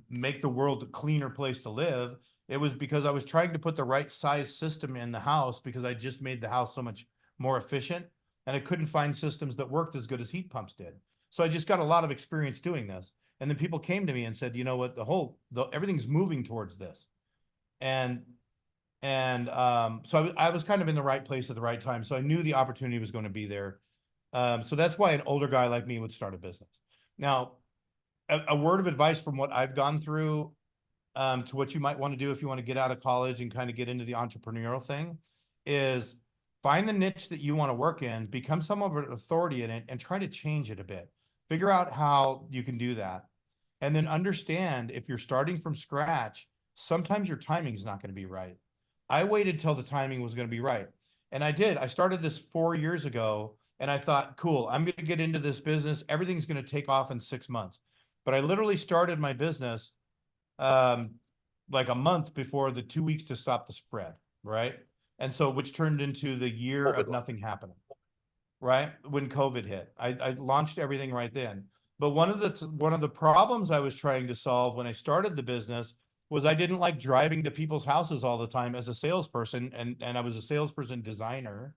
make the world a cleaner place to live. It was because I was trying to put the right size system in the house, because I just made the house so much more efficient, and I couldn't find systems that worked as good as heat pumps did. So I just got a lot of experience doing this. And then people came to me and said, you know what, everything's moving towards this. So I was kind of in the right place at the right time. So I knew the opportunity was going to be there. So that's why an older guy like me would start a business. Now, a word of advice from what I've gone through, to what you might want to do if you want to get out of college and kind of get into the entrepreneurial thing, is find the niche that you want to work in, become some of an authority in it, and try to change it a bit. Figure out how you can do that. And then understand, if you're starting from scratch, sometimes your timing is not going to be right. I waited till the timing was going to be right. And I did. I started this 4 years ago, and I thought, cool, I'm going to get into this business. Everything's going to take off in 6 months. But I literally started my business like a month before the 2 weeks to stop the spread, right? And so, which turned into the year of nothing happening, right? When COVID hit, I launched everything right then. But one of the problems I was trying to solve when I started the business was I didn't like driving to people's houses all the time as a salesperson, and I was a salesperson designer.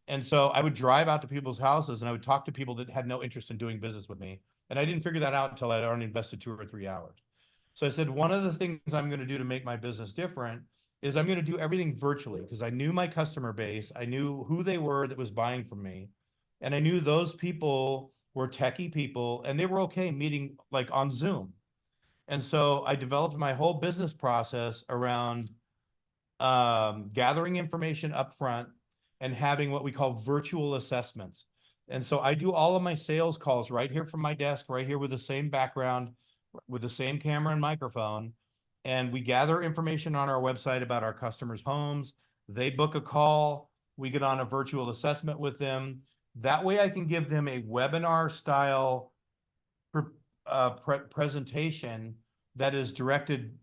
And so I would drive out to people's houses and I would talk to people that had no interest in doing business with me. And I didn't figure that out until I'd already invested 2 or 3 hours. So I said, one of the things I'm going to do to make my business different is I'm going to do everything virtually, because I knew my customer base. I knew who they were that was buying from me. And I knew those people were techie people and they were okay meeting like on Zoom. And so I developed my whole business process around gathering information up front and having what we call virtual assessments. And so I do all of my sales calls right here from my desk, right here with the same background, with the same camera and microphone. And we gather information on our website about our customers' homes. They book a call. We get on a virtual assessment with them. That way I can give them a webinar style presentation that is directed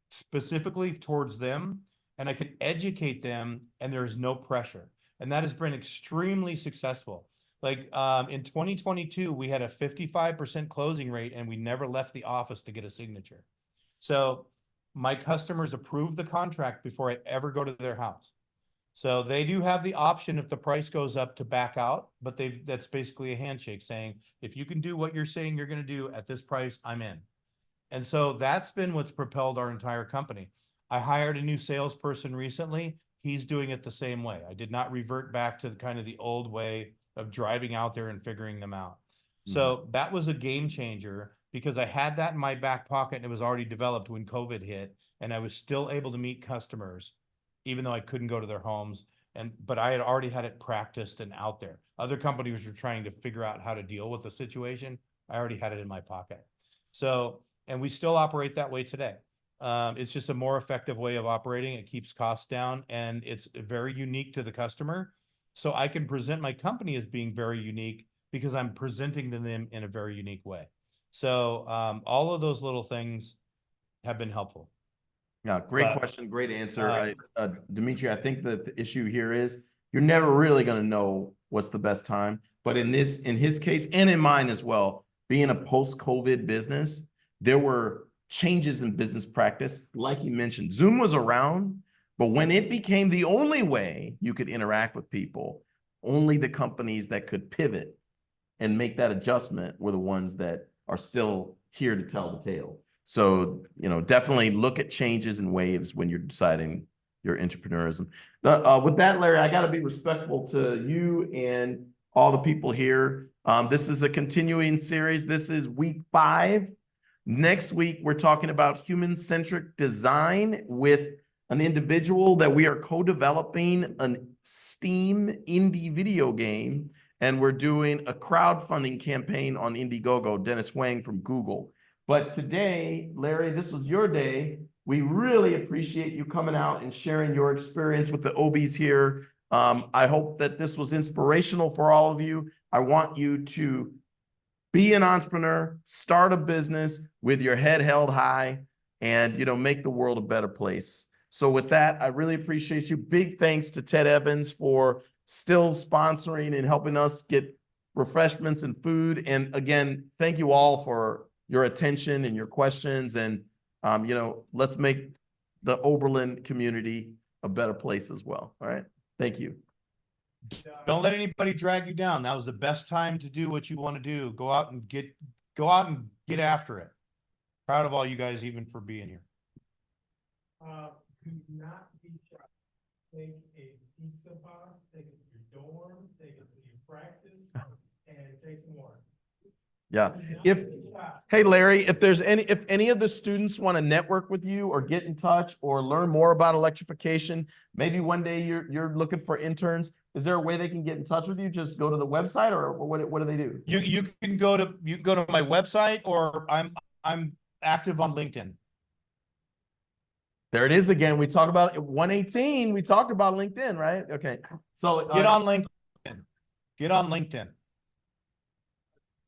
specifically towards them, and I can educate them, and there is no pressure. And that has been extremely successful. Like in 2022, we had a 55% closing rate, and we never left the office to get a signature. So my customers approve the contract before I ever go to their house. So they do have the option if the price goes up to back out, but that's basically a handshake saying, if you can do what you're saying you're going to do at this price, I'm in. And so that's been what's propelled our entire company. I hired a new salesperson recently. He's doing it the same way. I did not revert back to kind of the old way of driving out there and figuring them out. So that was a game changer, because I had that in my back pocket and it was already developed when COVID hit, and I was still able to meet customers even though I couldn't go to their homes. But I had already had it practiced and out there. Other companies were trying to figure out how to deal with the situation. I already had it in my pocket. So, and we still operate that way today. It's just a more effective way of operating. It keeps costs down, and it's very unique to the customer. So I can present my company as being very unique because I'm presenting to them in a very unique way. So all of those little things have been helpful. Yeah, great question, great answer. Dimitri, I think the issue here is you're never really going to know what's the best time. But in his case, and in mine as well, being a post-COVID business, there were changes in business practice. Like you mentioned, Zoom was around, but when it became the only way you could interact with people, only the companies that could pivot and make that adjustment were the ones that are still here to tell the tale. So, definitely look at changes and waves when you're deciding your entrepreneurism. With that, Larry, I got to be respectful to you and all the people here. This is a continuing series. This is week 5. Next week, we're talking about human-centric design with an individual that we are co-developing a Steam indie video game, and we're doing a crowdfunding campaign on Indiegogo, Dennis Wang from Google. But today, Larry, this was your day. We really appreciate you coming out and sharing your experience with the OBs here. I hope that this was inspirational for all of you. I want you to be an entrepreneur, start a business with your head held high, and make the world a better place. So with that, I really appreciate you. Big thanks to Ted Evans for still sponsoring and helping us get refreshments and food. And again, thank you all for your attention and your questions. And, let's make the Oberlin community a better place as well. All right. Thank you. Don't let anybody drag you down. That was the best time to do what you want to do. Go out and get after it. Proud of all you guys, even for being here. Do not be shy. Take a pizza box, take it to your dorm, take it to your practice, and take some more. Yeah. Hey, Larry, if any of the students want to network with you or get in touch or learn more about electrification, maybe one day you're looking for interns, is there a way they can get in touch with you? Just go to the website, or what do they do? You can go to my website, or I'm active on LinkedIn. There it is again. We talked about 118. We talked about LinkedIn, right? Okay. So get on LinkedIn. Get on LinkedIn.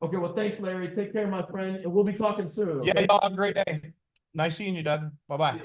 Okay, well, thanks, Larry. Take care, my friend, and we'll be talking soon. Okay? Yeah, y'all have a great day. Nice seeing you, Doug. Bye-bye.